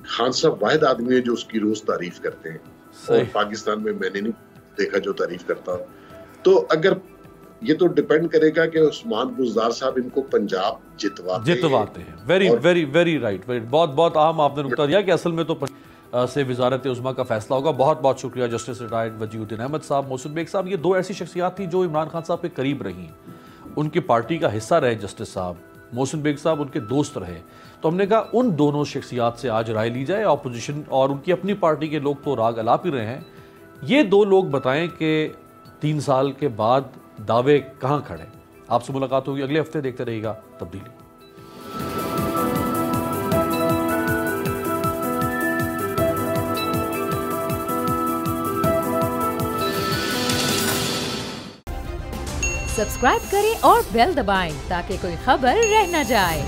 خان صاحب واحد آدمی ہے جو اس کی روز تعریف کرتے ہیں اور پاکستان میں نے نہیں دیکھا جو تعریف کرتا ہوں. تو اگر یہ تو ڈیپینڈ کرے گا کہ عثمان بزدار صاحب ان کو پنجاب جتواتے ہیں. Very very very right. بہت اہم آپ نے نکتہ دیا کہ اصل میں تو سے وزارت عظمیٰ کا فیصلہ ہوگا. بہت شکریہ جسٹس ریٹائرڈ وجیہ الدین احمد صاحب. محسن بیگ صاحب، یہ دو ایسی شخصیات تھیں جو عمران خان صاحب کے قریب رہیں، ان کی پارٹی کا حصہ رہے. جسٹس صاحب محسن بیگ صاحب ان کے دوست رہے. تو ہم نے کہا ان دونوں شخصیات سے آج رائے لی جائے. اپوزیشن اور ان کی اپنی پارٹی کے لوگ تو راگ الاپ ہی رہے ہیں. یہ دو لوگ بتائیں کہ 3 سال کے بعد دعوے کہاں کھڑے. آپ سے ملاقات ہوگی اگلے ہفتے. دیکھتے رہیے گا تبدیلی. سبسکرائب کریں اور بیل دبائیں تاکہ کوئی خبر رہ نہ جائے.